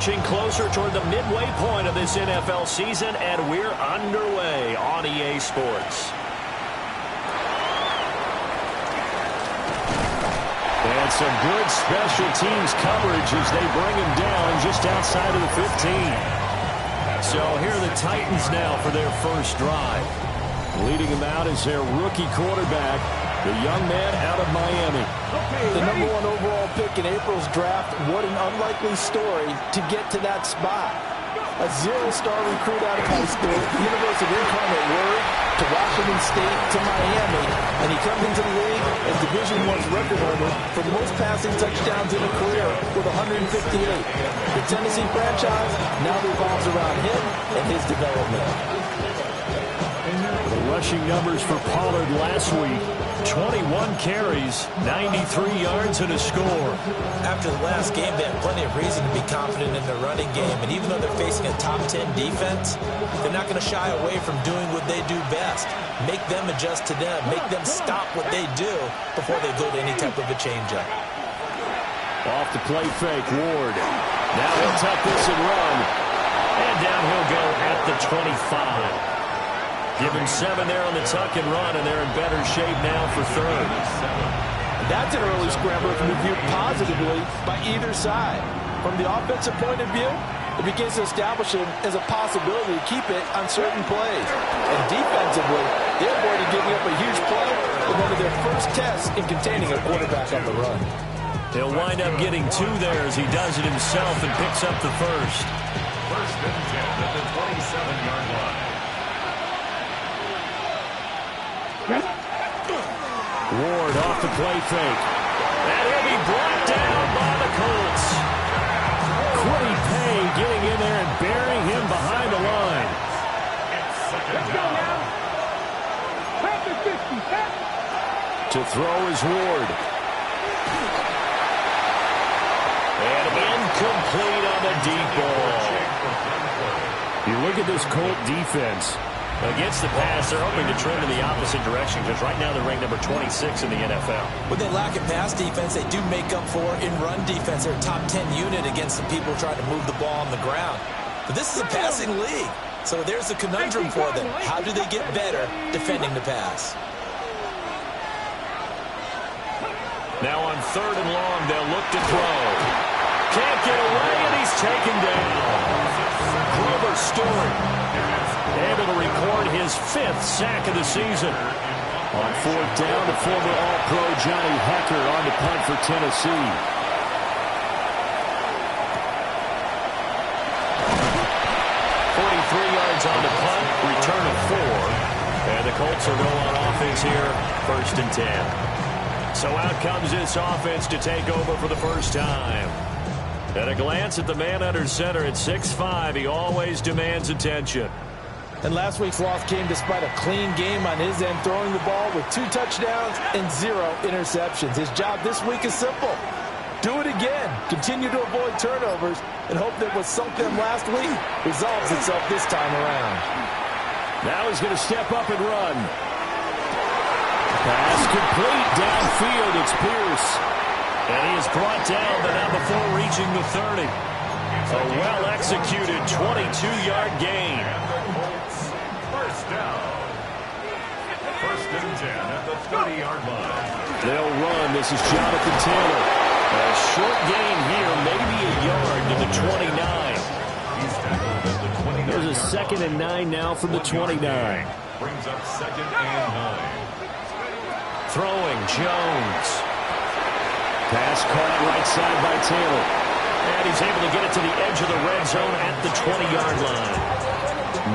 inching closer toward the midway point of this NFL season, and we're underway on EA Sports. And some good special teams coverage as they bring him down just outside of the 15. So here are the Titans now for their first drive. Leading him out is their rookie quarterback, the young man out of Miami. The #1 overall pick in April's draft. What an unlikely story to get to that spot. A zero-star recruit out of high school, University of Incarnate Word, to Washington State, to Miami, and he comes into the league as Division I's record holder for most passing touchdowns in a career with 158. The Tennessee franchise now revolves around him and his development. The rushing numbers for Pollard last week, 21 carries, 93 yards, and a score. After the last game, they have plenty of reason to be confident in their running game. And even though they're facing a top 10 defense, they're not going to shy away from doing what they do best. Make them adjust to them. Make them stop what they do before they go to any type of a changeup. Off the play fake, Ward. Now he'll tuck this and run. And down he'll go at the 25. Give him 7 there on the tuck and run, and they're in better shape now for third. That's an early scrambler that can be viewed positively by either side. From the offensive point of view, it begins to establish him as a possibility to keep it on certain plays. And defensively, they avoided giving up a huge play in one of their first tests in containing a quarterback on the run. He'll wind up getting 2 there as he does it himself and picks up the first. First and 10 at the 27-yard line. Ward off the play fake. And he'll be brought down by the Colts. Quiddy Payne getting in there and burying him behind the line. To throw is Ward. And incomplete on the deep ball. You look at this Colt defense. Against the pass, they're hoping to trend in the opposite direction because right now they're ranked number 26 in the NFL. When they lack in pass defense, they do make up for in run defense. They're a top 10 unit against some people trying to move the ball on the ground. But this is a passing league, so there's a conundrum for them. How do they get better defending the pass? Now on 3rd and long, they'll look to throw. Can't get away, and he's taken down. Grover Stewart able to record his 5th sack of the season. On 4th down, the former All-Pro Johnny Hecker on the punt for Tennessee. Yards on the punt, return of 4. And the Colts will go on offense here, 1st and 10. So out comes this offense to take over for the first time. At a glance at the man under center at 6'5", he always demands attention. And last week's loss came despite a clean game on his end, throwing the ball with 2 touchdowns and 0 interceptions. His job this week is simple. Do it again. Continue to avoid turnovers and hope that what sunk them last week resolves itself this time around. Now he's going to step up and run. Pass complete downfield. It's Pierce. And he is brought down, but not before reaching the 30. A well-executed 22-yard gain. First down. 1st and 10 at the 30-yard line. They'll run. This is Jonathan Taylor. A short gain here, maybe a yard to the 29. He's tackled at the 29. There's a 2nd and 9 now from the 29. Brings up 2nd and 9. Throwing, Jones. Pass caught right side by Taylor. And he's able to get it to the edge of the red zone at the 20-yard line.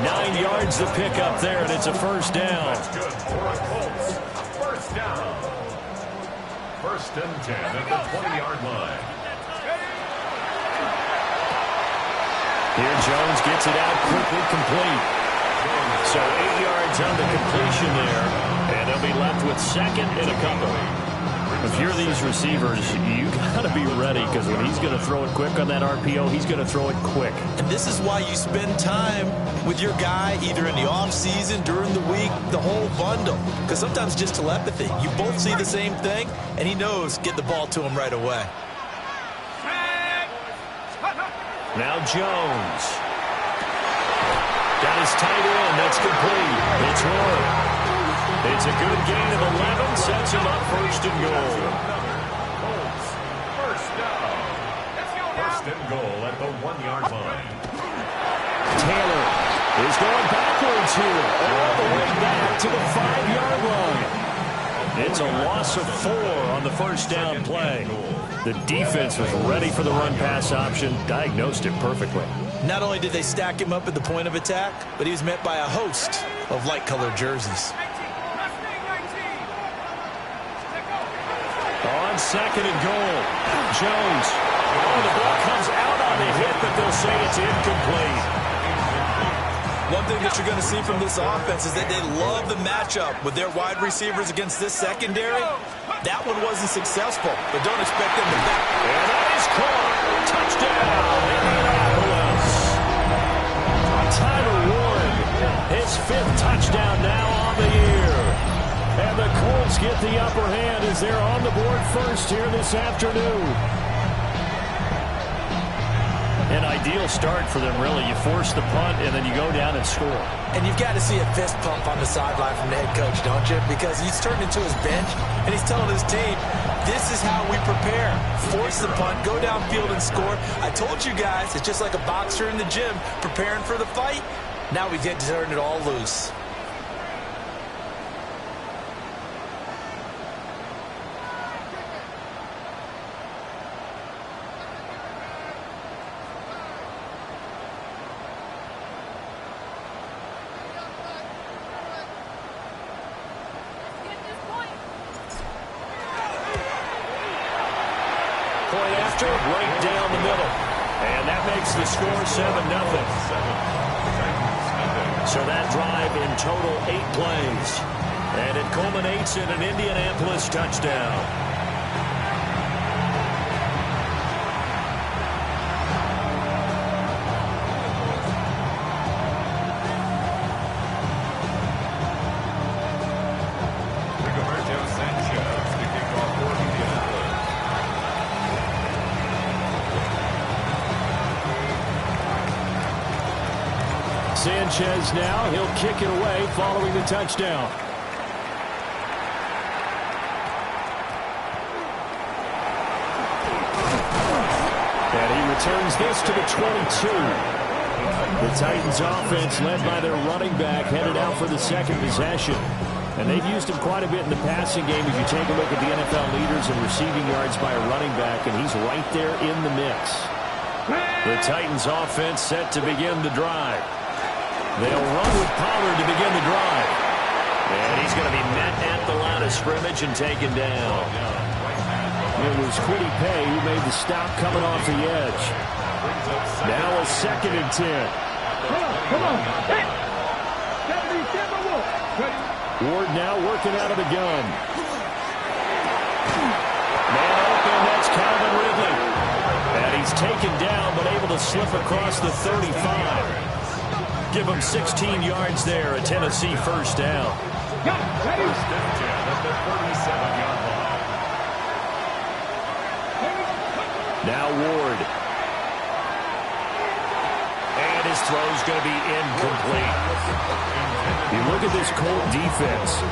9 yards to pick up there, and it's a 1st down. That's good for a Colts. 1st down. 1st and 10 at the 20-yard line. Here Jones gets it out quickly, complete. So 8 yards on the completion there, and they'll be left with 2nd and a couple. If you're these receivers, you got to be ready because when he's going to throw it quick on that RPO, he's going to throw it quick. And this is why you spend time with your guy either in the offseason, during the week, the whole bundle. Because sometimes just telepathy. You both see the same thing, and he knows get the ball to him right away. Now Jones. Got his tight end. That's complete. It's Wood. It's a good gain of 11. Sets him up first and goal. First down. First and goal at the 1-yard line. Taylor is going backwards here. All the way back to the 5-yard line. It's a loss of 4 on the first down play. The defense was ready for the run-pass option, diagnosed it perfectly. Not only did they stack him up at the point of attack, but he was met by a host of light-colored jerseys. On second and goal, Jones. Oh, the ball comes out on the hit, but they'll say it's incomplete. One thing that you're going to see from this offense is that they love the matchup with their wide receivers against this secondary. That one wasn't successful, but don't expect them to back. And that is caught. Touchdown, Indianapolis. Tyler Ward, his 5th touchdown now on the year. And the Colts get the upper hand as they're on the board first here this afternoon. An ideal start for them, really. You force the punt, and then you go down and score. And you've got to see a fist pump on the sideline from the head coach, don't you? Because he's turned into his bench, and he's telling his team, this is how we prepare. Force the punt, go downfield and score. I told you guys, it's just like a boxer in the gym preparing for the fight. Now we get to turn it all loose. Right down the middle. And that makes the score 7-0. So that drive in total 8 plays. And it culminates in an Indianapolis touchdown. Sanchez now, he'll kick it away following the touchdown. And he returns this to the 22. The Titans offense led by their running back headed out for the second possession. And they've used him quite a bit in the passing game if you take a look at the NFL leaders in receiving yards by a running back, and he's right there in the mix. The Titans offense set to begin the drive. They'll run with Pollard to begin the drive. And he's going to be met at the line of scrimmage and taken down. It was Kwity Paye who made the stop coming off the edge. Now a 2nd and 10. Come on. Hey. Ward now working out of the gun. Man open, that's Calvin Ridley. And he's taken down but able to slip across the 35. Give him 16 yards there, a Tennessee first down. First and 10 at the 37-yard line. Now Ward. And his throw's going to be incomplete. You look at this Colt defense.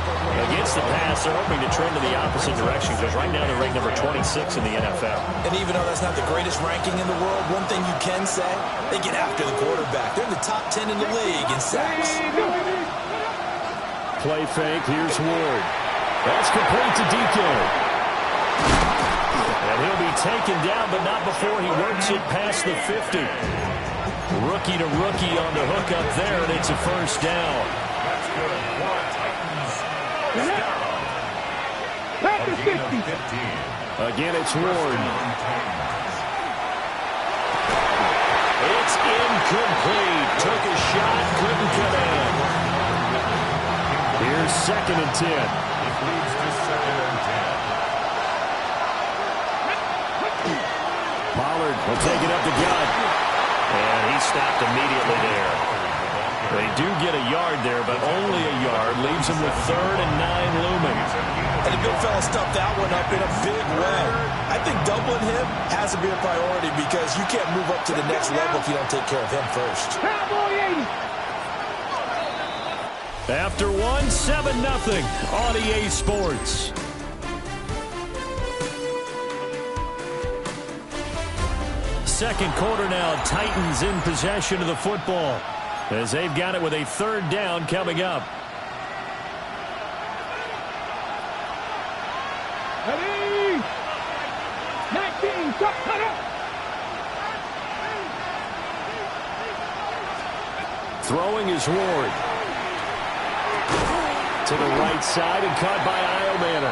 Against the pass, they're hoping to trend in the opposite direction because right now they're ranked number 26 in the NFL. And even though that's not the greatest ranking in the world, one thing you can say, they get after the quarterback. They're in the top 10 in the league in sacks. Play fake. Here's Ward. That's complete to DK. And he'll be taken down, but not before he works it past the 50. Rookie to rookie on the hook up there, and it's a first down. That's good. Titans. Again, it's Ward. It's incomplete. Took a shot, couldn't come in. Here's 2nd and 10. It leads to 2nd and 10. Pollard will take it up the gut. And he stopped immediately there. They do get a yard there, but only a yard. Leaves him with 3rd and 9 looming. And the big fella stuffed that one up in a big way. I think doubling him has to be a priority because you can't move up to the next level if you don't take care of him first. After one, 7-0 on EA Sports. Second quarter now, Titans in possession of the football as they've got it with a third down coming up. Ready? 19, cut up. Throwing is Ward. To the right side and caught by Iomanner.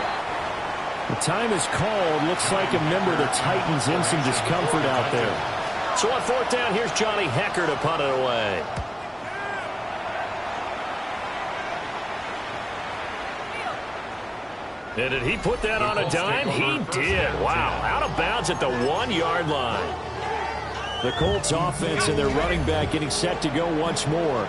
The time is called. Looks like a member of the Titans in some discomfort out there. So on fourth down, here's Johnny Hecker to punt it away. And did he put that on a dime? He did. Wow. Out of bounds at the 1-yard line. The Colts offense and their running back getting set to go once more.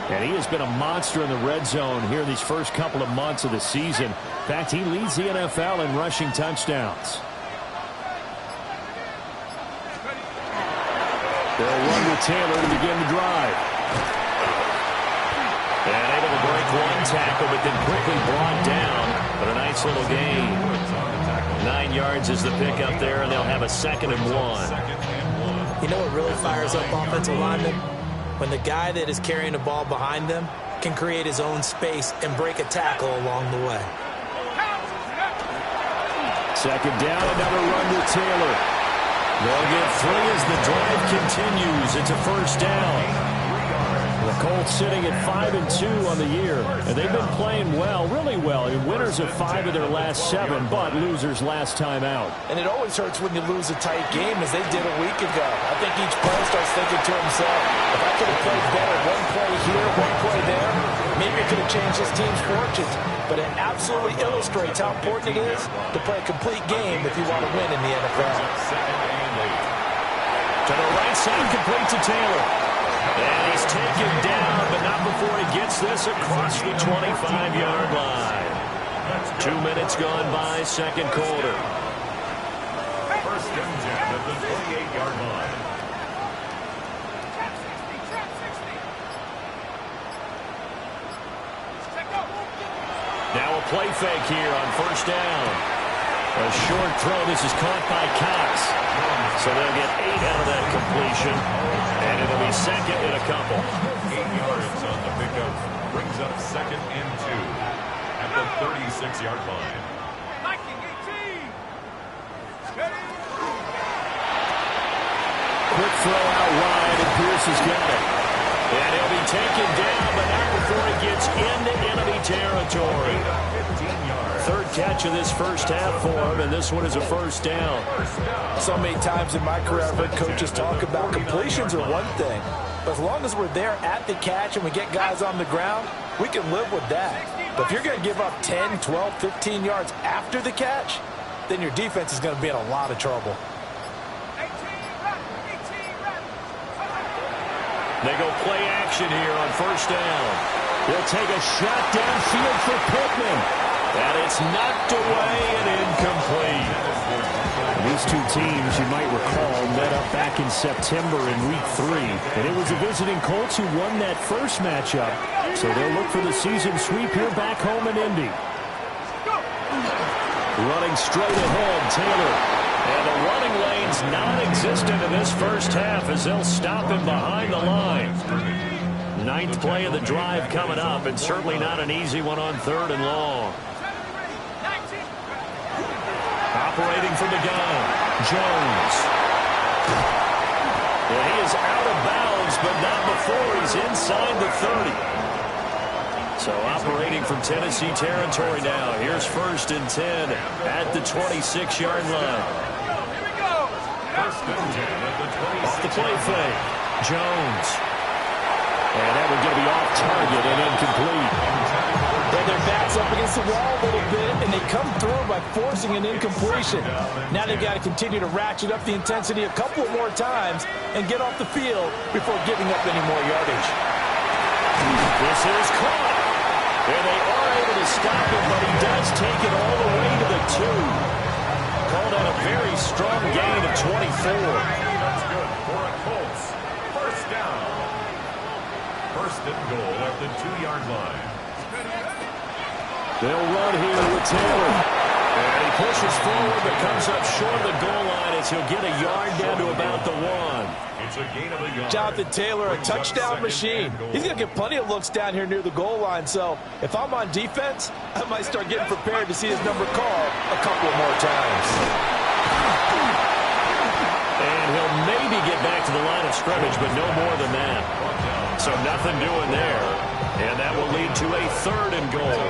And he has been a monster in the red zone here in these first couple of months of the season. In fact, he leads the NFL in rushing touchdowns. They'll run with Taylor to begin the drive. And able to break one tackle, but then quickly brought down. But a nice little gain. 9 yards is the pickup there, and they'll have a 2nd and 1. You know what really fires up offensive linemen? When the guy that is carrying the ball behind them can create his own space and break a tackle along the way. Second down, another run with Taylor. They'll get 3 as the drive continues. It's a first down. The Colts sitting at 5-2 on the year, and they've been playing well, really well. I mean, winners of 5 of their last 7, but losers last time out. And it always hurts when you lose a tight game, as they did a week ago. I think each player starts thinking to himself, if I could have played better one play here, one play there, maybe it could have changed this team's fortunes. But it absolutely illustrates how important it is to play a complete game if you want to win in the NFL. To the right side, complete to Taylor. And he's taken down, but not before he gets this across the 25-yard line. 2 minutes gone by, second quarter. First and 10 at the 28-yard line. Now a play fake here on first down. A short throw. This is caught by Cox. So they'll get 8 out of that completion. And it'll be second and a couple. 8 yards on the pickup. Brings up 2nd and 2 at the 36-yard line. Quick throw out wide, and Pierce has got it. And he'll be taken down, but not before he gets into enemy territory. 15 yards. Third catch of this first half for him, and this one is a first down. So many times in my career, I've heard coaches talk about completions are one thing. But as long as we're there at the catch and we get guys on the ground, we can live with that. But if you're going to give up 10, 12, 15 yards after the catch, then your defense is going to be in a lot of trouble. They go play action here on first down. They'll take a shot downfield for Pittman. And it's knocked away and incomplete. These two teams, you might recall, met up back in September in Week 3. And it was the visiting Colts who won that first matchup. So they'll look for the season sweep here back home in Indy. Running straight ahead, Taylor. And the running lane's non-existent in this first half as they'll stop him behind the line. 9th play of the drive coming up, and certainly not an easy one on 3rd and long. Operating from the gun, Jones. And he is out of bounds, but not before he's inside the 30. So operating from Tennessee territory now. Here's 1st and 10 at the 26-yard line. First and 10 at the 26. Off the play fake. Jones. And that one's going to be off target and incomplete. Well, their back's up against the wall a little bit, and they come through by forcing an incompletion. Now they've got to continue to ratchet up the intensity a couple more times and get off the field before giving up any more yardage. This is caught. And they are able to stop him, but he does take it all the way to the 2. Called out a very That's good for a Colts. First down. First and goal at the 2-yard line. They'll run here with Taylor. And he pushes forward but comes up short of the goal line as he'll get a yard down to about the 1. It's a gain of a yard. Jonathan Taylor, a touchdown machine. He's going to get plenty of looks down here near the goal line. So if I'm on defense, I might start getting prepared to see his number called a couple more times. And he'll maybe get back to the line of scrimmage, but no more than that. So nothing doing there. And that will lead to a 3rd and goal.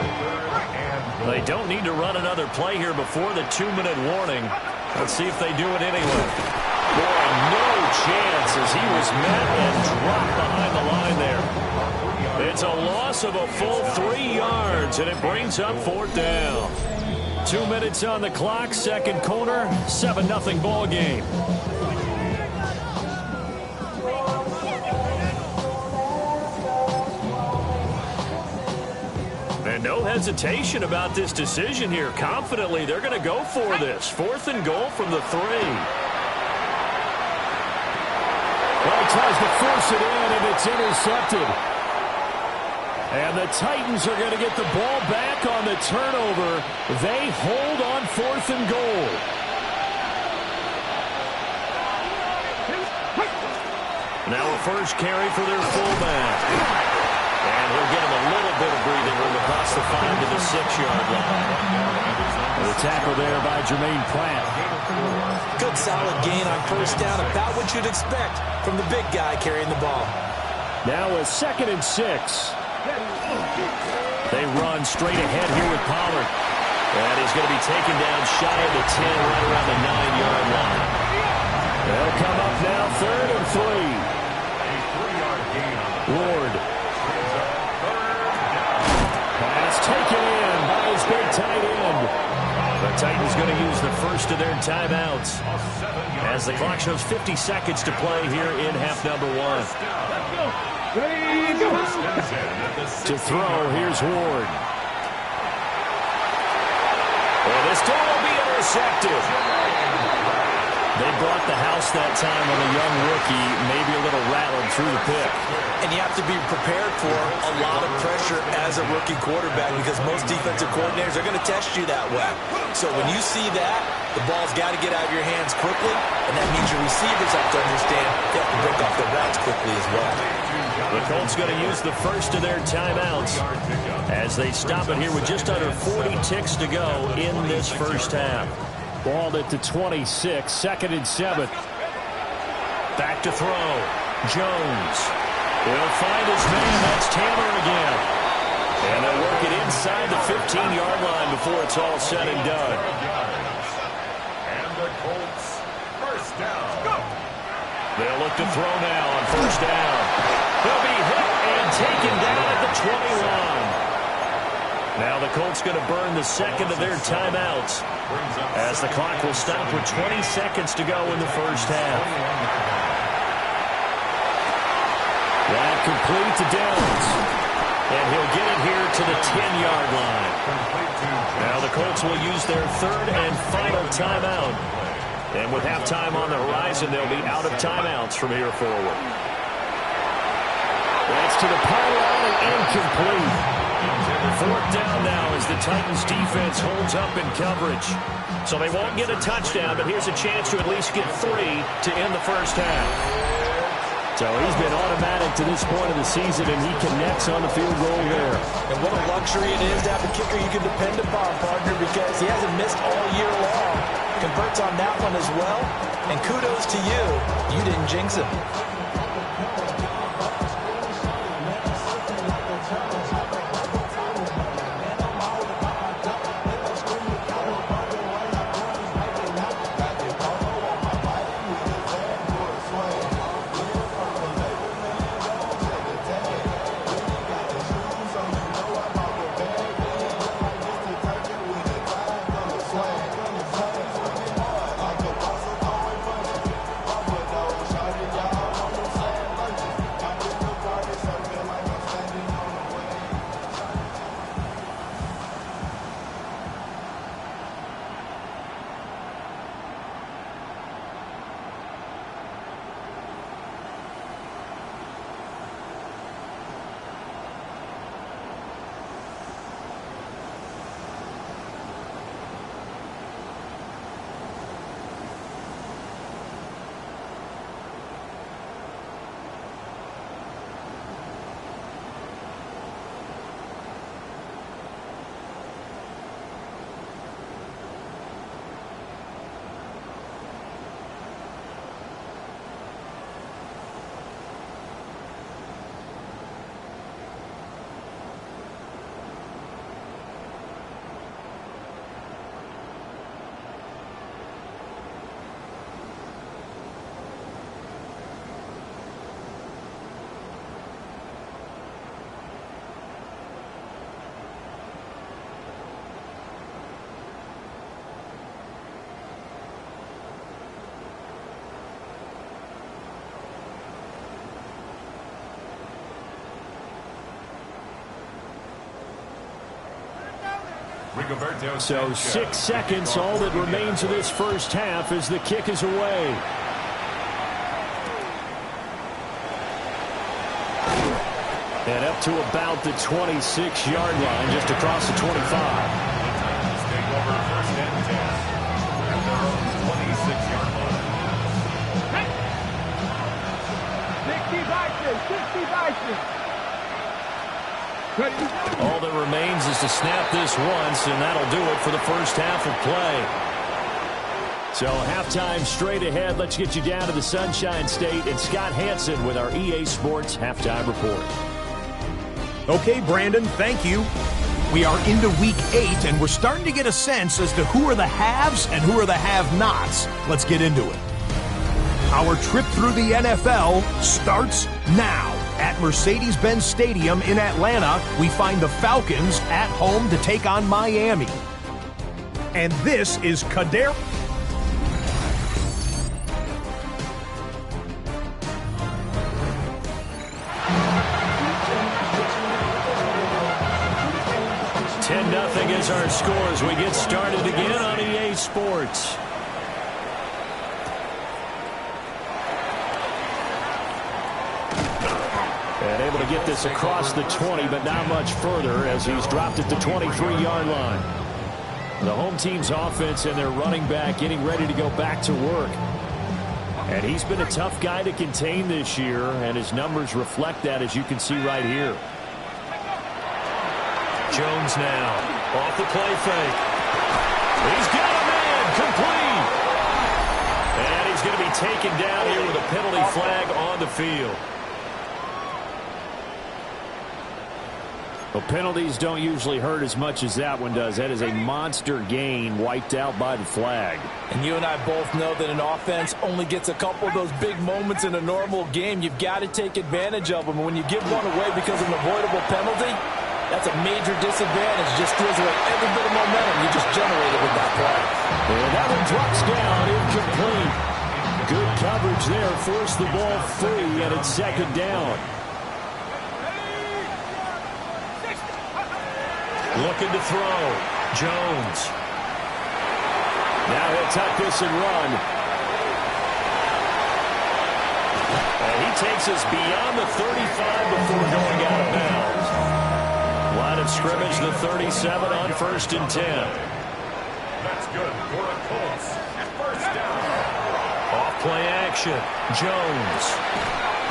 They don't need to run another play here before the 2-minute warning. Let's see if they do it anyway. Boy, no chance as he was met and dropped behind the line there. It's a loss of a full 3 yards, and it brings up 4th down. 2 minutes on the clock, second quarter, 7-0 ball game. And no hesitation about this decision here. Confidently, they're going to go for this. 4th and goal from the 3. Well, he tries to force it in, and it's intercepted. And the Titans are going to get the ball back on the turnover. They hold on 4th and goal. Now a first carry for their fullback. And he'll get him a little bit of breathing room across the 5 to the 6-yard line. The tackle there by Jermaine Pratt. Good solid gain on first down, about what you'd expect from the big guy carrying the ball. Now a 2nd and 6. They run straight ahead here with Pollard. And he's going to be taken down shy of the 10, right around the 9-yard line. They'll come up now 3rd and 3. A 3-yard gain on the Ward. Pass taken in by his big tight end. The Titans going to use the first of their timeouts as the clock shows 50 seconds to play here in half number 1. To throw, here's Ward. And this throw will be intercepted. They brought the house that time on a young rookie, maybe a little rattled through the pick. And you have to be prepared for a lot of pressure as a rookie quarterback because most defensive coordinators are going to test you that way. So when you see that, the ball's got to get out of your hands quickly, and that means your receivers have to understand they have to break off their routes quickly as well. The Colts going to use the first of their timeouts as they stop it here with just under 40 ticks to go in this first half. Ball at the 26, 2nd and 7. Back to throw. Jones. He'll find his man. That's Taylor again. And they'll work it inside the 15-yard line before it's all said and done. And the Colts, first down. Go! They'll look to throw now on first down. He'll be hit and taken down at the 21. Now the Colts going to burn the second of their timeouts as the clock will stop with 20 seconds to go in the first half. That complete to Downs. And he'll get it here to the 10-yard line. Now the Colts will use their 3rd and final timeout. And with halftime on the horizon, they'll be out of timeouts from here forward. That's to the pylon and incomplete. 4th down now as the Titans defense holds up in coverage. So they won't get a touchdown, but here's a chance to at least get 3 to end the first half. So he's been automatic to this point of the season, and he connects on the field goal there. And what a luxury it is to have a kicker you can depend upon, partner, because he hasn't missed all year long. Converts on that one as well. And kudos to you. You didn't jinx him. So 6 seconds, all that remains of this first half as the kick is away. And up to about the 26-yard line, just across the 25. Take over first and 10 at their own 26-yard line. 60 Vikings. All that remains is to snap this once, and that'll do it for the first half of play. So halftime straight ahead. Let's get you down to the Sunshine State and Scott Hansen with our EA Sports Halftime Report. Okay, Brandon, thank you. We are into Week 8, and we're starting to get a sense as to who are the haves and who are the have-nots. Let's get into it. Our trip through the NFL starts now. At Mercedes-Benz Stadium in Atlanta, we find the Falcons at home to take on Miami. And this is Kader. Nothing is our score as we get started again on EA Sports. And able to get this across the 20, but not much further as he's dropped at the 23-yard line. The home team's offense and their running back getting ready to go back to work. And he's been a tough guy to contain this year, and his numbers reflect that, as you can see right here. Jones now, off the play fake. He's got a man, complete. And he's going to be taken down here with a penalty flag on the field. Well, penalties don't usually hurt as much as that one does. That is a monster gain wiped out by the flag. And you and I both know that an offense only gets a couple of those big moments in a normal game. You've got to take advantage of them. And when you give one away because of an avoidable penalty, that's a major disadvantage. Just steals away every bit of momentum you just generated with that play. And that one drops down, incomplete. Good coverage there. Forced the ball free, and it's second down. Looking to throw. Jones. Now he'll tuck this and run. And he takes us beyond the 35 before going out of bounds. Line of scrimmage, the 37 on 1st and 10. That's good for the Colts. First down. Off play action. Jones.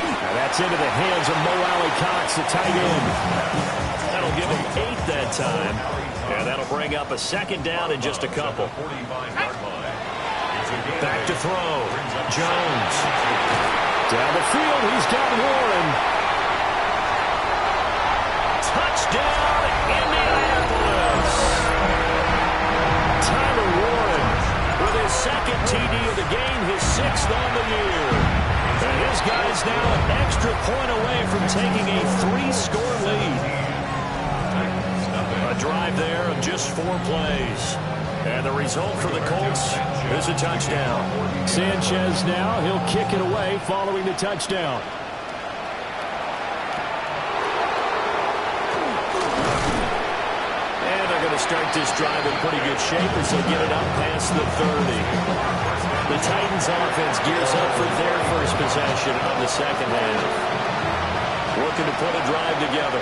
Now that's into the hands of Mo Alley-Cox, the tight end. That'll give him 8 that time. And that'll bring up a second down in just a couple. Back to throw. Jones. Down the field, he's got Warren. Touchdown, Indianapolis. Tyler Warren with his second TD of the game, his 6th on the year. And his guys now an extra point away from taking a 3-score lead. A drive there of just 4 plays. And the result for the Colts is a touchdown. Sanchez now, he'll kick it away following the touchdown. Start this drive in pretty good shape as they get it up past the 30. The Titans offense gears up for their first possession of the second half. Looking to put a drive together.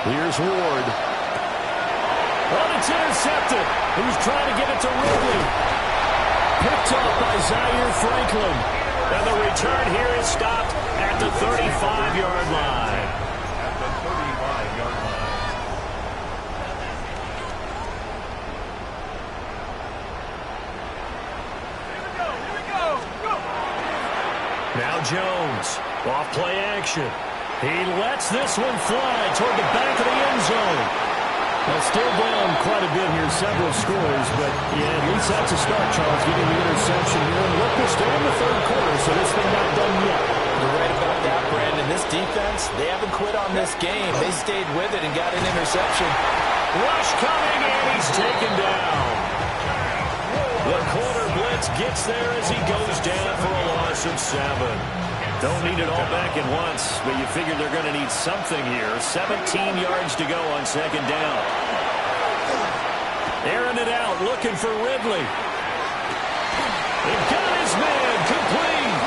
Here's Ward. Oh, it's intercepted. He was trying to get it to Ridley. Picked off by Zaire Franklin. And the return here is stopped at the 35-yard line. Now Jones, off play action. He lets this one fly toward the back of the end zone. Well, still down quite a bit here, several scores, but yeah, at least that's a start, Charles, getting the interception here. And look, we're still in the third quarter, so this thing not done yet. You're right about that, Brandon. This defense, they haven't quit on this game. They stayed with it and got an interception. Rush coming, and he's taken down. The corner blitz gets there as he goes down for a loss of 7. Don't need it all back at once, but you figure they're going to need something here. 17 yards to go on second down. Airing it out, looking for Ridley. He got his man, complete.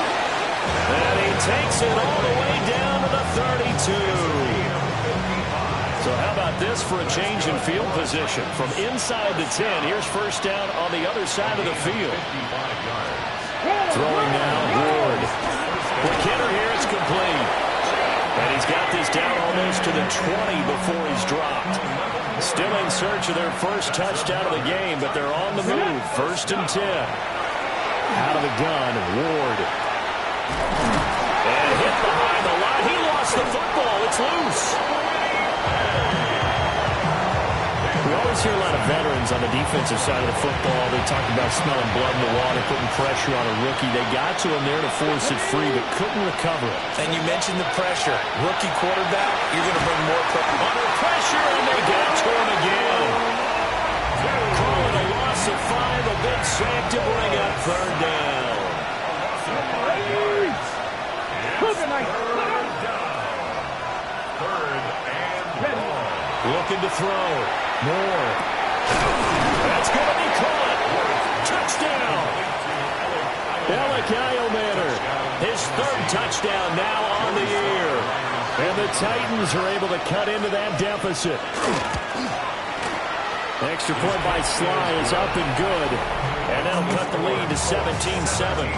And he takes it all the way down to the 32. So how about this for a change in field position? From inside the 10, here's first down on the other side of the field. Throwing now, Ward. McKinnon here, it's complete. And he's got this down almost to the 20 before he's dropped. Still in search of their first touchdown of the game, but they're on the move. First and 10. Out of the gun, Ward. And hit behind the line. He lost the football. It's loose. We always hear a lot of veterans on the defensive side of the football. They talk about smelling blood in the water, putting pressure on a rookie. They got to him there to force it free, but couldn't recover it. And you mentioned the pressure. Rookie quarterback, you're going to bring more pressure. Under pressure, and they got to him again. Calling a loss of 5, a big sack to bring up third down. Looking to throw. Moore. That's going to be caught. Touchdown. Alec Iomanner. His third touchdown now on the year. And the Titans are able to cut into that deficit. Extra point by Sly is up and good. And that'll cut the lead to 17-7.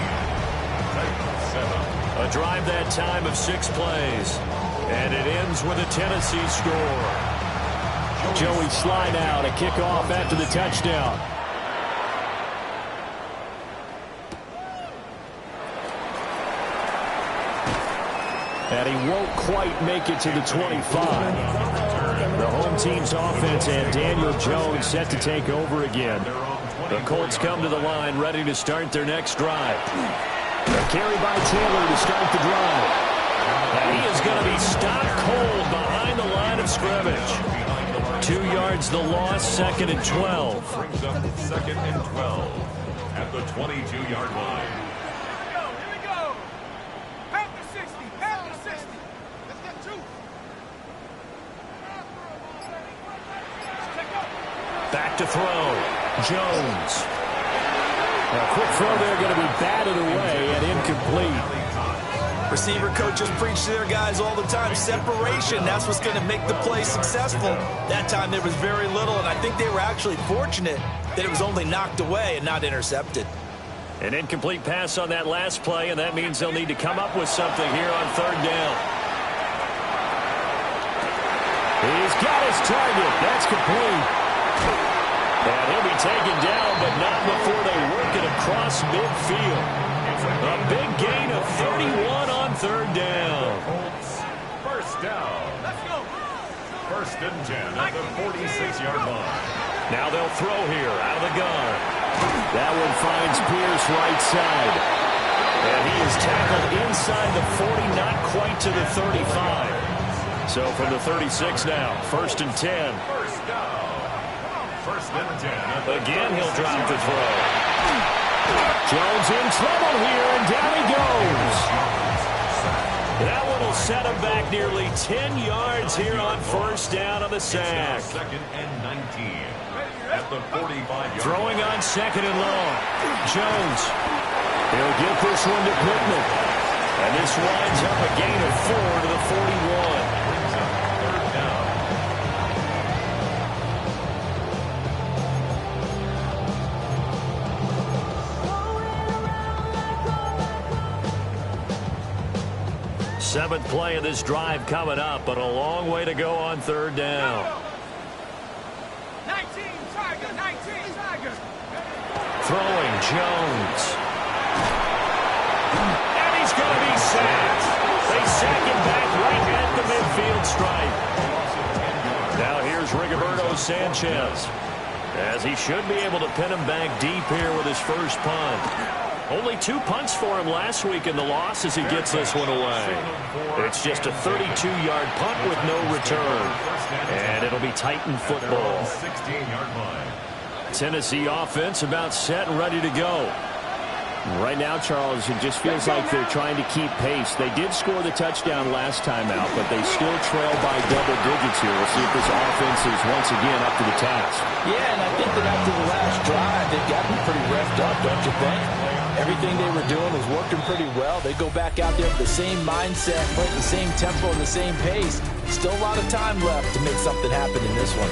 A drive that time of 6 plays. And it ends with a Tennessee score. Joey Sly now to kick off after the touchdown. And he won't quite make it to the 25. The home team's offense and Daniel Jones set to take over again. The Colts come to the line ready to start their next drive. A carry by Taylor to start the drive. And he is going to be stopped cold behind the line of scrimmage. 2 yards the loss, second and 12. Brings up second and 12 at the 22-yard line. Here we go. Half the 60. Half the 60. Let's get 2. Back to throw. Jones. A quick throw there going to be batted away and incomplete. Receiver coaches preach to their guys all the time. Separation, that's what's going to make the play successful. That time there was very little, and I think they were actually fortunate that it was only knocked away and not intercepted. An incomplete pass on that last play, and that means they'll need to come up with something here on third down. He's got his target. That's complete. And he'll be taken down, but not before they work it across midfield. A big gain of 31 on third down. First down. Let's go. First and 10 at the 46-yard line. Now they'll throw here out of the gun. That one finds Pierce right side. And he is tackled inside the 40, not quite to the 35. So from the 36 now, first and 10. First down. First and 10. Again, he'll drop the throw. Jones in trouble here, and down he goes. That one will set him back nearly 10 yards here on first down on the sack. Second and 19 at the 45-yard Throwing on second and long. Jones. He'll get this one to Pittman. And this winds up a gain of 4 to the 41. Third down. Seventh play of this drive coming up, but a long way to go on third down. 19, Tiger, 19, Tiger. Throwing Jones. And he's going to be sacked. They sack him back right at the midfield stripe. Now here's Rigoberto Sanchez, as he should be able to pin him back deep here with his first punt. Only 2 punts for him last week in the loss as he gets this one away. It's just a 32-yard punt with no return. And it'll be Titan football. 16-yard line. Tennessee offense about set and ready to go. Right now, Charles, it just feels like they're trying to keep pace. They did score the touchdown last time out, but they still trail by double digits here. We'll see if this offense is once again up to the task. Yeah, and I think that after the last drive, they've gotten pretty revved up, don't you think? Everything they were doing was working pretty well. They go back out there with the same mindset, play at the same tempo and the same pace. Still a lot of time left to make something happen in this one.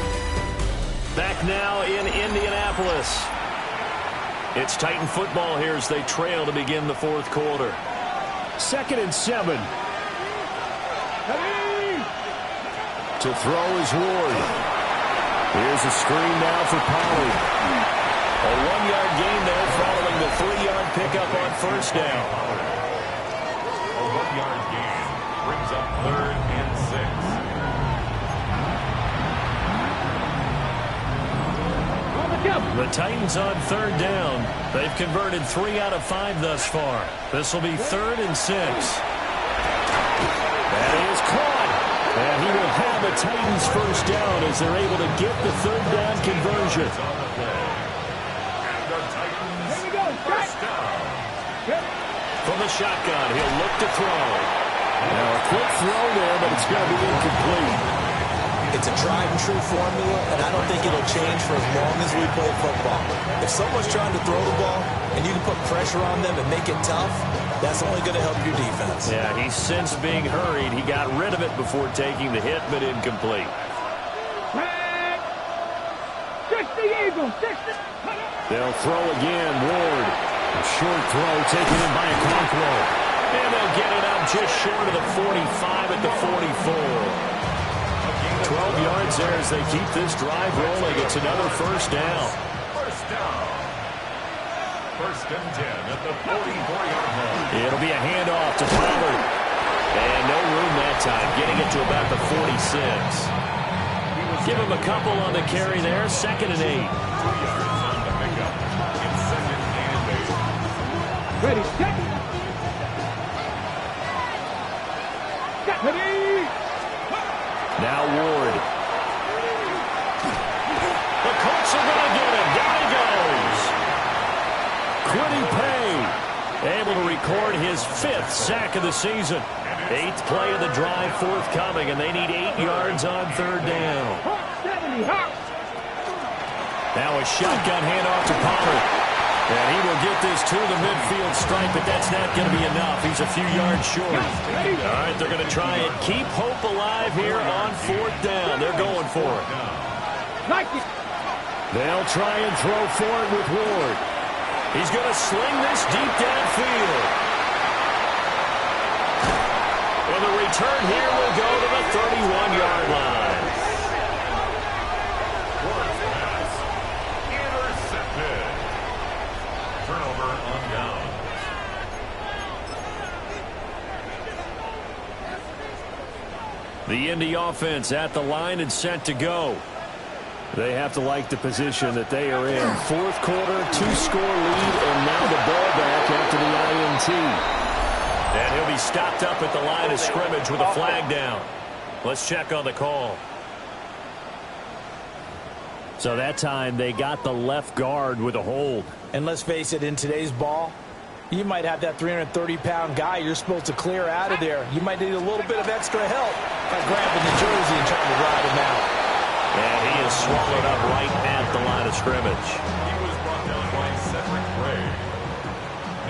Back now in Indianapolis. It's Titan football here as they trail to begin the fourth quarter. 2nd and 7. To throw is Ward. Here's a screen now for Pollard. A 1-yard gain there following the 3-yard pickup on first down. A 1-yard gain brings up 3rd and 6. The Titans on 3rd down. They've converted 3 out of 5 thus far. This will be 3rd and 6. That is caught. And he will have the Titans first down as they're able to get the 3rd down conversion. And the Titans first down. From the shotgun, he'll look to throw. Now a quick throw there, but it's going to be incomplete. It's a tried-and-true formula, and I don't think it'll change for as long as we play football. If someone's trying to throw the ball and you can put pressure on them and make it tough, that's only going to help your defense. Yeah, he's since being hurried. He got rid of it before taking the hit, but incomplete. They'll throw again. Ward. A short throw taken in by Okonkwo. And they'll get it up just short of the 45 at the 44. 12 yards there as they keep this drive rolling. It's another first down. First down. 1st and 10 at the 44-yard line. It'll be a handoff to Pollard. And no room that time, getting it to about the 46. Give him a couple on the carry there. 2nd and 8. 2 yards on the pickup. It's 2nd and 8. Ready, set. Ready. Now Ward. The Colts are going to get him. Down he goes. Quiddy Pay able to record his 5th sack of the season. 8th play of the drive forthcoming, and they need 8 yards on 3rd down. Now a shotgun handoff to Pollard. And he will get this to the midfield stripe, but that's not going to be enough. He's a few yards short. All right, they're going to try and keep hope alive here on 4th down. They're going for it. They'll try and throw for it with Ward. He's going to sling this deep downfield. And the return here will go to the 31-yard line. Ward's pass intercepted. Turnover on down. The Indy offense at the line and set to go. They have to like the position that they are in. 4th quarter, 2-score lead, and now the ball back after the INT. And he'll be stopped up at the line of scrimmage with a flag down. Let's check on the call. So that time they got the left guard with a hold. And let's face it, in today's ball, you might have that 330-pound guy you're supposed to clear out of there. You might need a little bit of extra help by grabbing the jersey and trying to ride him out. And he is swallowed up right at the line of scrimmage. He was brought down by Cedric Gray.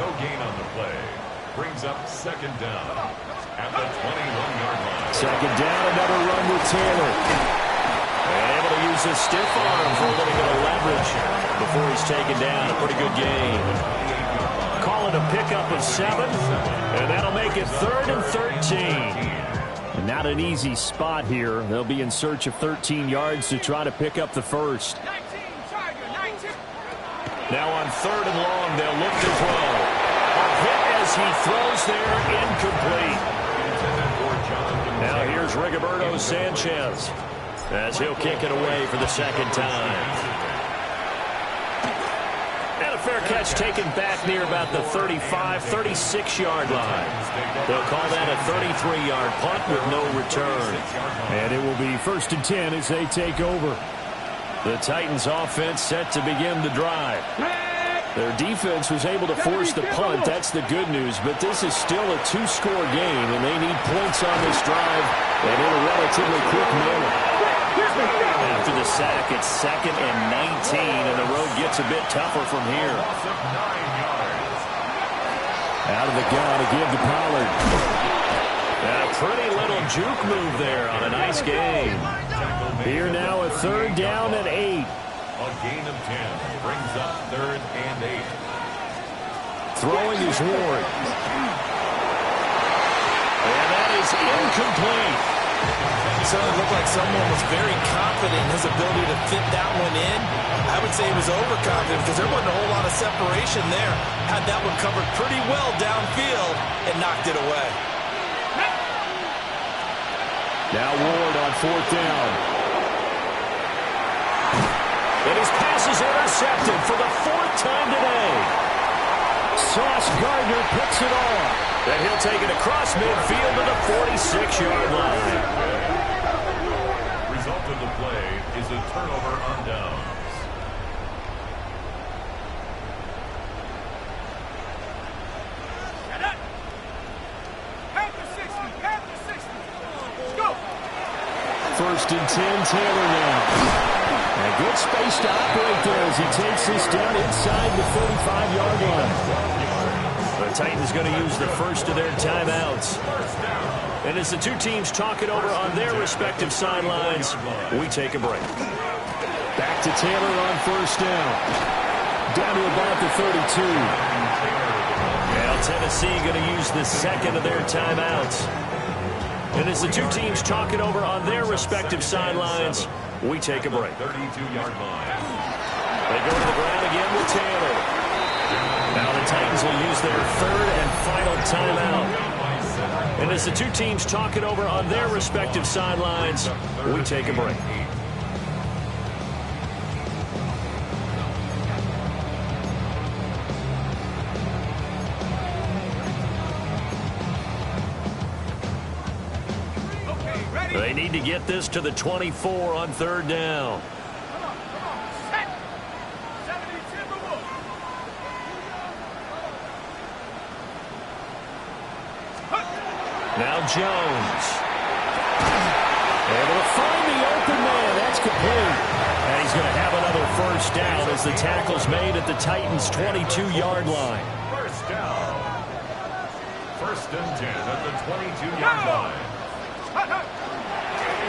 No gain on the play. Brings up 2nd down at the 21-yard line. 2nd down, another run with Taylor. And able to use his stiff arm for a little bit of leverage before he's taken down. A pretty good gain. Call it a pickup of 7, and that'll make it 3rd and 13. And not an easy spot here. They'll be in search of 13 yards to try to pick up the first. Now on 3rd and long, they'll look to throw. A hit as he throws there, incomplete. Now here's Rigoberto Sanchez as he'll kick it away for the 2nd time. And a fair catch taken back near about the 35, 36-yard line. They'll call that a 33-yard punt with no return. And it will be 1st and 10 as they take over. The Titans offense set to begin the drive. Their defense was able to force the punt. That's the good news. But this is still a two-score game, and they need points on this drive and in a relatively quick manner. After the sack, it's 2nd and 19, and the road gets a bit tougher from here. Out of the gun again to Pollard. A pretty little juke move there on a nice game. Here now a 3rd down and 8. A gain of 10 brings up 3rd and 8. Throwing is Ward. And that is incomplete. So it looked like someone was very confident in his ability to fit that one in. I would say he was overconfident because there wasn't a whole lot of separation there. Had that one covered pretty well downfield and knocked it away. Now Ward on 4th down. And his pass is intercepted for the 4th time today. Sauce Gardner picks it off. And he'll take it across midfield to the 46-yard line. Result of the play is a turnover on downs. Panther 60, Panther 60. Let's go. 1st and 10, Taylor now. And a good space to operate there as he takes this down inside the 35-yard line. The Titans going to use the first of their timeouts. And as the two teams talk it over on their respective sidelines, we take a break. Back to Taylor on 1st down. Down to about the 32. Now Tennessee going to use the 2nd of their timeouts. And as the two teams talk it over on their respective sidelines, we take a break. 32-yard line. They go to the ground again with Taylor. Now the Titans will use their 3rd and final timeout. And as the two teams talk it over on their respective sidelines, we take a break. They need to get this to the 24 on 3rd down. Now Jones. Able to find the open man. That's complete. And he's going to have another 1st down as the tackle's made at the Titans' 22-yard line. 1st down. 1st and 10 at the 22-yard line.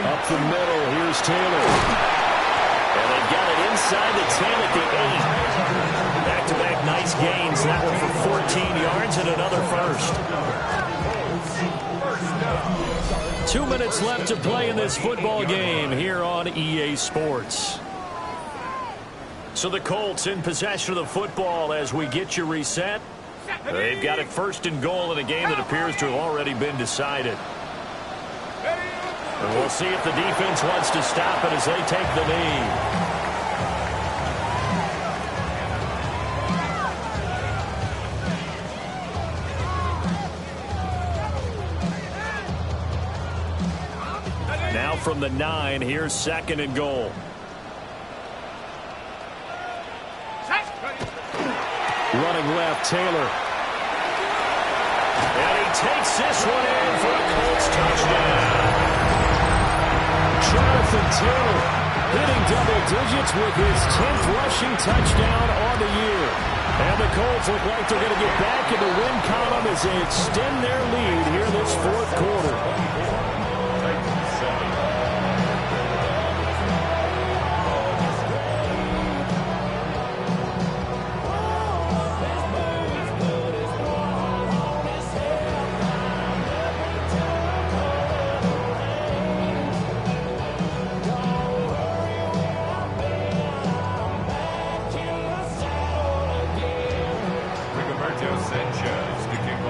Up the middle, here's Taylor. And they've got it inside the 10 at the 8. Back-to-back nice gains. That one for 14 yards and another 1st. 2 minutes left to play in this football game here on EA Sports. So the Colts in possession of the football as we get you reset. They've got it 1st and goal in a game that appears to have already been decided. And we'll see if the defense wants to stop it as they take the knee. Now from the 9, here's 2nd and goal. Running left, Taylor. And he takes this one in for a Colts touchdown. Jonathan Taylor hitting double digits with his 10th rushing touchdown on the year. And the Colts look like they're going to get back in the win column as they extend their lead here in this 4th quarter.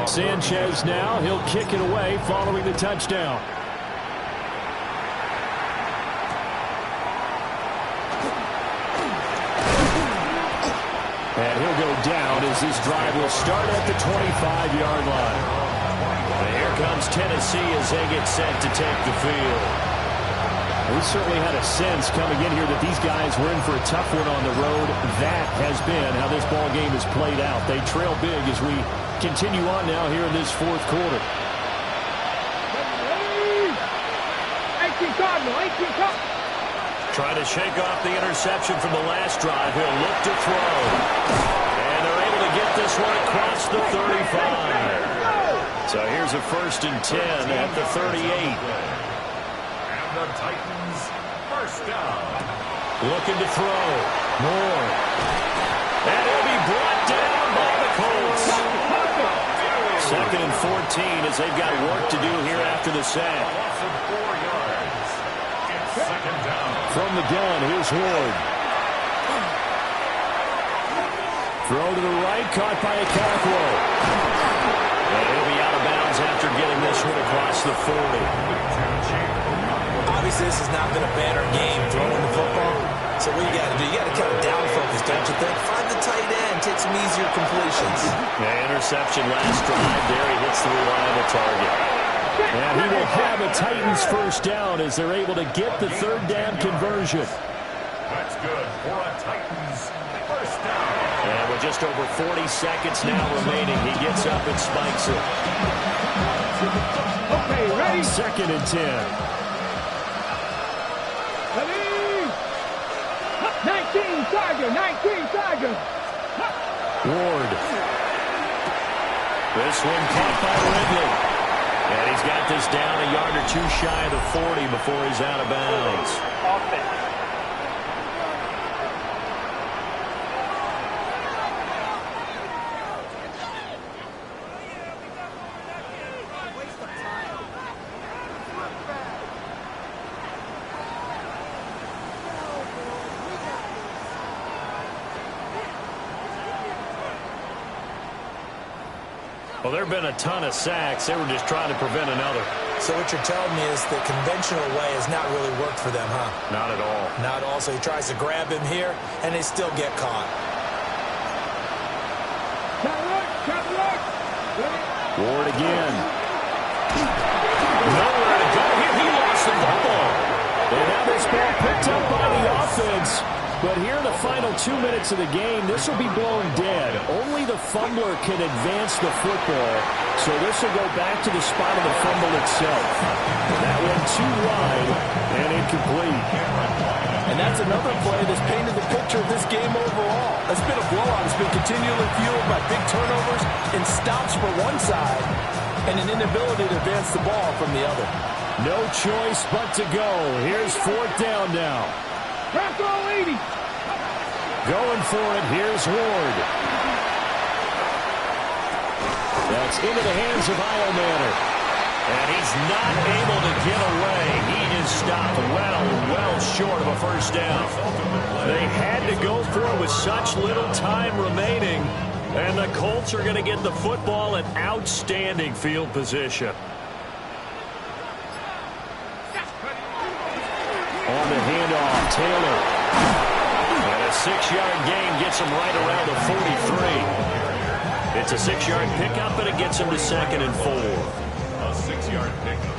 Sanchez now, he'll kick it away following the touchdown. And he'll go down as this drive will start at the 25-yard line. And here comes Tennessee as they get set to take the field. We certainly had a sense coming in here that these guys were in for a tough one on the road. That has been how this ball game has played out. They trail big as we continue on now here in this fourth quarter. 18 Cardinal, 18 Cardinal. Trying to shake off the interception from the last drive. He'll look to throw. And they're able to get this one across the 35. So here's a 1st and 10 at the 38. The Titans first down. Looking to throw. More. And he'll be brought down by the Colts. 2nd and 14 as they've got work to do here after the sack. Loss of 4 yards. It's 2nd down. From the gun, here's Ward. Throw to the right, caught by Okaflo. And he'll be out of bounds after getting this one across the 40. Obviously, this has not been a banner game throwing the football. So what you got to do, you got to kind of down focus, don't you think? Find the tight end, take some easier completions. Yeah, interception last drive. There he hits the reliable target. And he will have a Titans first down as they're able to get the 3rd down conversion. That's good for a Titans first down. And with just over 40 seconds now remaining, he gets up and spikes it. Okay, ready? 2nd and 10. 19 Charger, 19 Charger. Ward. This one caught by Ridley. And he's got this down a yard or two shy of the 40 before he's out of bounds. Well, there have been a ton of sacks. They were just trying to prevent another. So what you're telling me is the conventional way has not really worked for them, huh? Not at all. Not at all. So he tries to grab him here, and they still get caught. Ward again. Nowhere to go here. He lost the football. And now this ball picked up by the offense. But here in the final 2 minutes of the game, this will be blown dead. Only the fumbler can advance the football. So this will go back to the spot of the fumble itself. That one too wide and incomplete. And that's another play that's painted the picture of this game overall. It's been a blowout. It's been continually fueled by big turnovers and stops for one side and an inability to advance the ball from the other. No choice but to go. Here's 4th down now. Press all 80. Going for it. Here's Ward. That's into the hands of Iomanner. And he's not able to get away. He is stopped well short of a first down. They had to go for it with such little time remaining. And the Colts are going to get the football in outstanding field position. On the handoff, Taylor. And a 6-yard gain gets him right around the 43. It's a 6-yard pickup, and it gets him to 2nd and 4. A 6-yard pickup.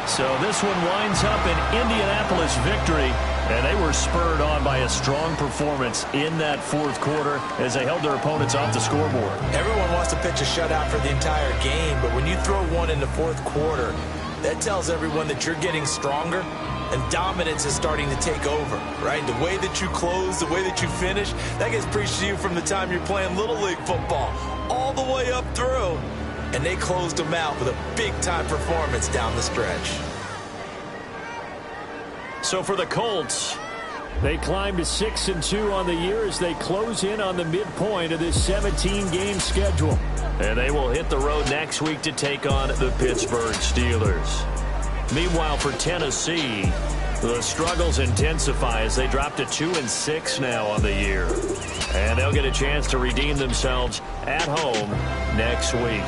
So this one winds up an Indianapolis victory, and they were spurred on by a strong performance in that 4th quarter as they held their opponents off the scoreboard. Everyone wants to pitch a shutout for the entire game, but when you throw one in the 4th quarter, that tells everyone that you're getting stronger and dominance is starting to take over, right? The way that you close, the way that you finish, that gets preached to you from the time you're playing Little League football all the way up through. And they closed them out with a big-time performance down the stretch. So for the Colts, they climb to 6-2 on the year as they close in on the midpoint of this 17-game schedule. And they will hit the road next week to take on the Pittsburgh Steelers. Meanwhile, for Tennessee, the struggles intensify as they drop to 2-6 now on the year. And they'll get a chance to redeem themselves at home next week.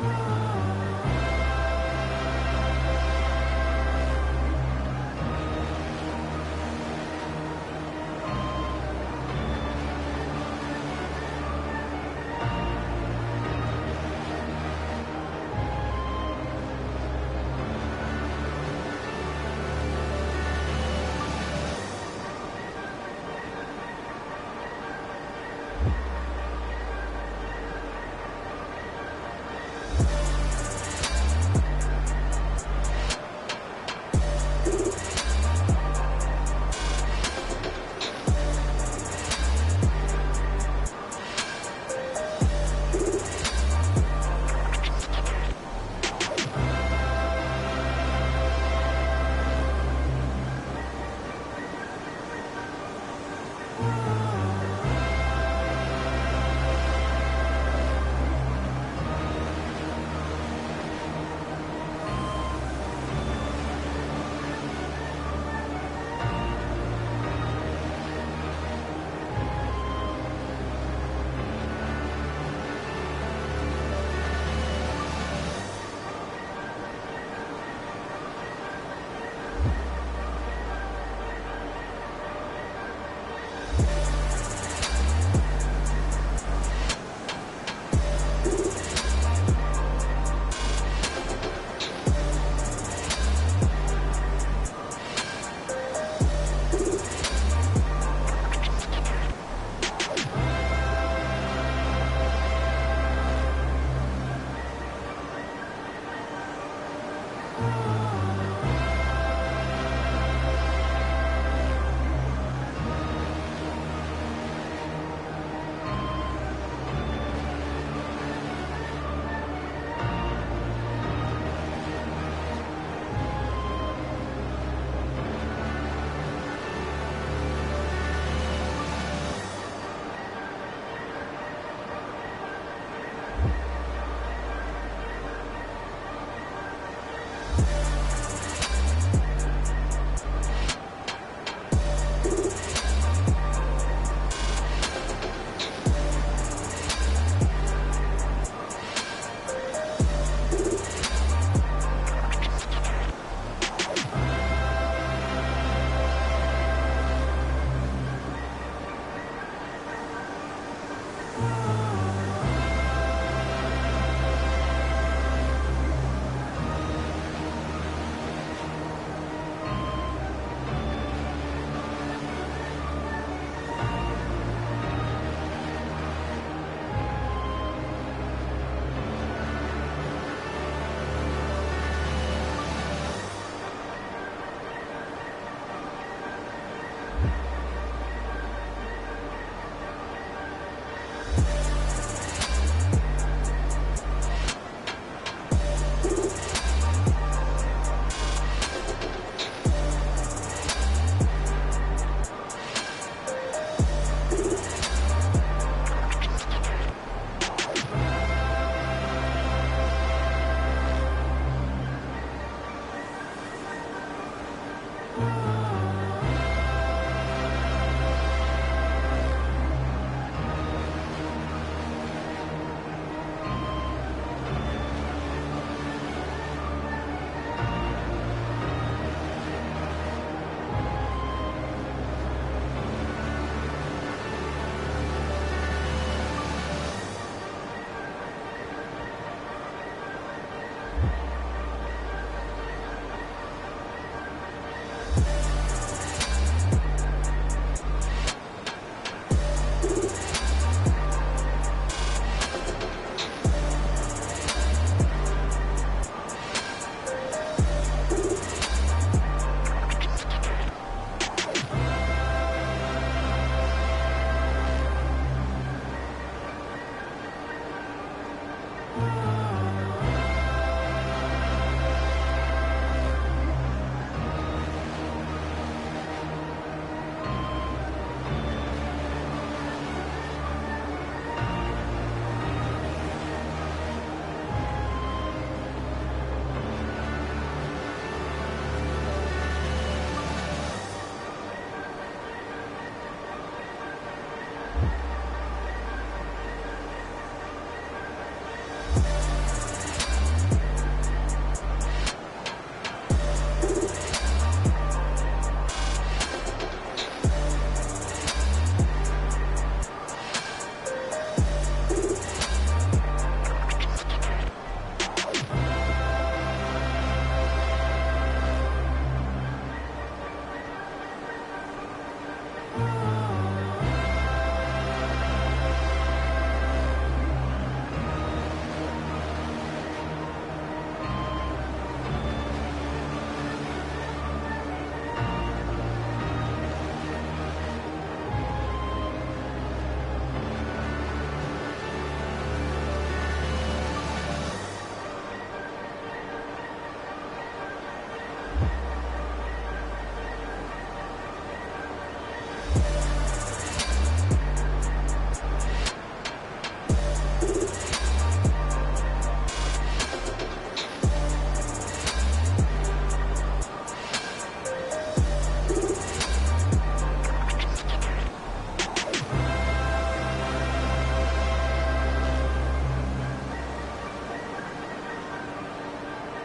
you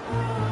Bye.